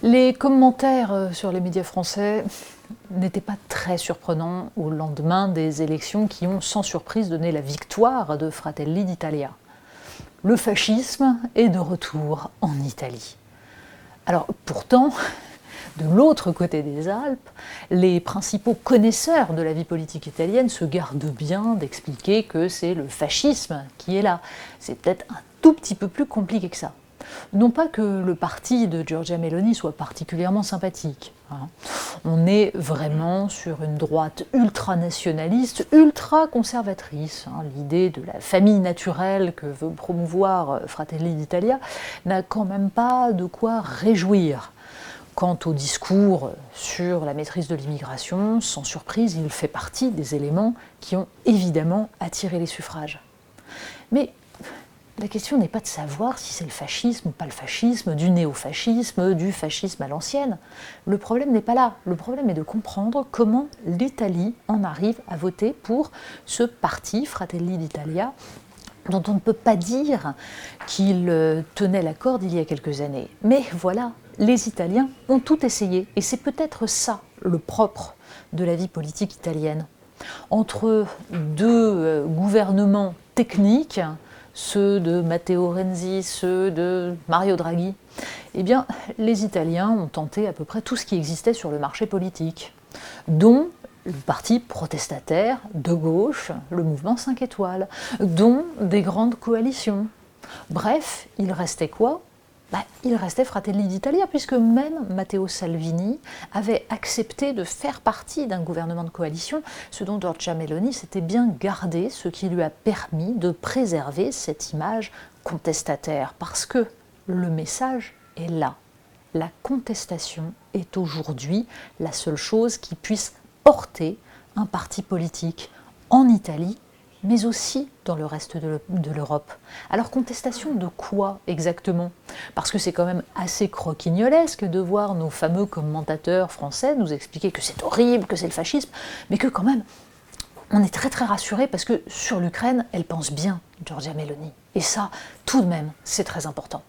Les commentaires sur les médias français n'étaient pas très surprenants au lendemain des élections qui ont sans surprise donné la victoire de Fratelli d'Italia. Le fascisme est de retour en Italie. Alors pourtant, de l'autre côté des Alpes, les principaux connaisseurs de la vie politique italienne se gardent bien d'expliquer que c'est le fascisme qui est là. C'est peut-être un tout petit peu plus compliqué que ça. Non pas que le parti de Giorgia Meloni soit particulièrement sympathique. On est vraiment sur une droite ultranationaliste, ultra-conservatrice. L'idée de la famille naturelle que veut promouvoir Fratelli d'Italia n'a quand même pas de quoi réjouir. Quant au discours sur la maîtrise de l'immigration, sans surprise, il fait partie des éléments qui ont évidemment attiré les suffrages. Mais la question n'est pas de savoir si c'est le fascisme ou pas le fascisme, du néofascisme, du fascisme à l'ancienne. Le problème n'est pas là. Le problème est de comprendre comment l'Italie en arrive à voter pour ce parti, Fratelli d'Italia, dont on ne peut pas dire qu'il tenait la corde il y a quelques années. Mais voilà, les Italiens ont tout essayé, et c'est peut-être ça le propre de la vie politique italienne. Entre deux gouvernements techniques, ceux de Matteo Renzi, ceux de Mario Draghi, eh bien, les Italiens ont tenté à peu près tout ce qui existait sur le marché politique, dont le parti protestataire de gauche, le mouvement 5 étoiles, dont des grandes coalitions. Bref, il restait quoi ? Il restait Fratelli d'Italia, puisque même Matteo Salvini avait accepté de faire partie d'un gouvernement de coalition, ce dont Giorgia Meloni s'était bien gardé, ce qui lui a permis de préserver cette image contestataire, parce que le message est là. La contestation est aujourd'hui la seule chose qui puisse porter un parti politique en Italie, mais aussi dans le reste de l'Europe. Alors contestation de quoi exactement ? Parce que c'est quand même assez croquignolesque de voir nos fameux commentateurs français nous expliquer que c'est horrible, que c'est le fascisme, mais que quand même, on est très très rassurés parce que sur l'Ukraine, elle pense bien, Giorgia Meloni. Et ça, tout de même, c'est très important.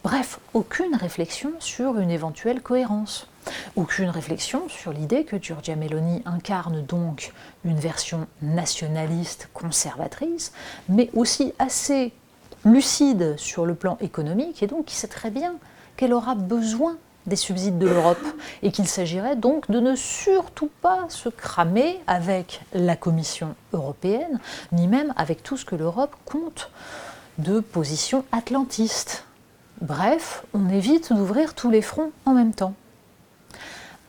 Bref, aucune réflexion sur une éventuelle cohérence. Aucune réflexion sur l'idée que Giorgia Meloni incarne donc une version nationaliste conservatrice, mais aussi assez lucide sur le plan économique, et donc qui sait très bien qu'elle aura besoin des subsides de l'Europe, et qu'il s'agirait donc de ne surtout pas se cramer avec la Commission européenne, ni même avec tout ce que l'Europe compte de positions atlantistes. Bref, on évite d'ouvrir tous les fronts en même temps.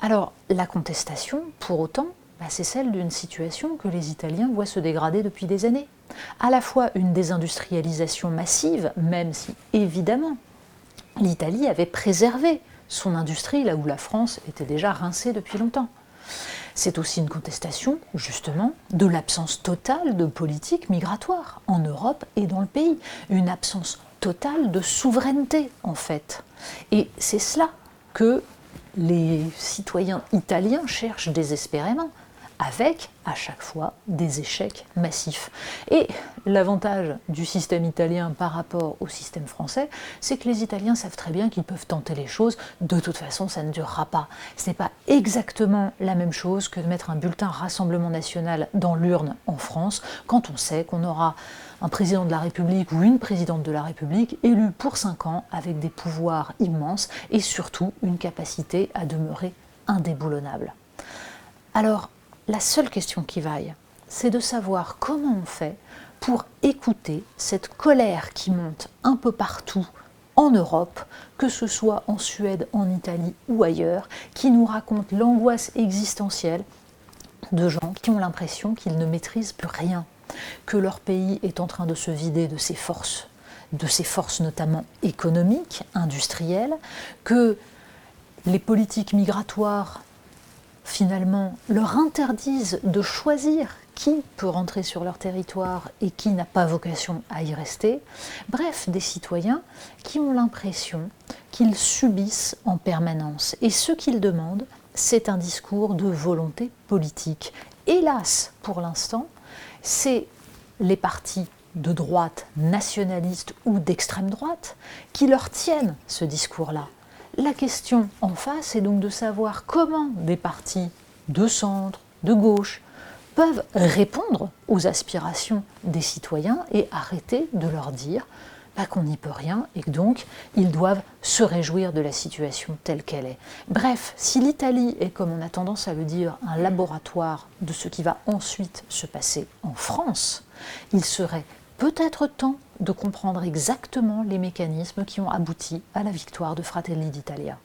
Alors, la contestation, pour autant, c'est celle d'une situation que les Italiens voient se dégrader depuis des années. À la fois une désindustrialisation massive, même si, évidemment, l'Italie avait préservé son industrie là où la France était déjà rincée depuis longtemps. C'est aussi une contestation, justement, de l'absence totale de politique migratoire en Europe et dans le pays. Une absence totale de souveraineté, en fait. Et c'est cela que les citoyens italiens cherchent désespérément, avec, à chaque fois, des échecs massifs. Et l'avantage du système italien par rapport au système français, c'est que les Italiens savent très bien qu'ils peuvent tenter les choses, de toute façon ça ne durera pas. Ce n'est pas exactement la même chose que de mettre un bulletin Rassemblement National dans l'urne en France, quand on sait qu'on aura un président de la République ou une présidente de la République élu pour 5 ans avec des pouvoirs immenses et surtout une capacité à demeurer indéboulonnable. Alors, la seule question qui vaille, c'est de savoir comment on fait pour écouter cette colère qui monte un peu partout en Europe, que ce soit en Suède, en Italie ou ailleurs, qui nous raconte l'angoisse existentielle de gens qui ont l'impression qu'ils ne maîtrisent plus rien, que leur pays est en train de se vider de ses forces notamment économiques, industrielles, que les politiques migratoires finalement leur interdisent de choisir qui peut rentrer sur leur territoire et qui n'a pas vocation à y rester. Bref, des citoyens qui ont l'impression qu'ils subissent en permanence. Et ce qu'ils demandent, c'est un discours de volonté politique. Hélas, pour l'instant, c'est les partis de droite nationalistes ou d'extrême droite qui leur tiennent ce discours-là. La question en face est donc de savoir comment des partis de centre, de gauche, peuvent répondre aux aspirations des citoyens et arrêter de leur dire qu'on n'y peut rien et que donc ils doivent se réjouir de la situation telle qu'elle est. Bref, si l'Italie est, comme on a tendance à le dire, un laboratoire de ce qui va ensuite se passer en France, il serait peut-être temps de comprendre exactement les mécanismes qui ont abouti à la victoire de Fratelli d'Italia.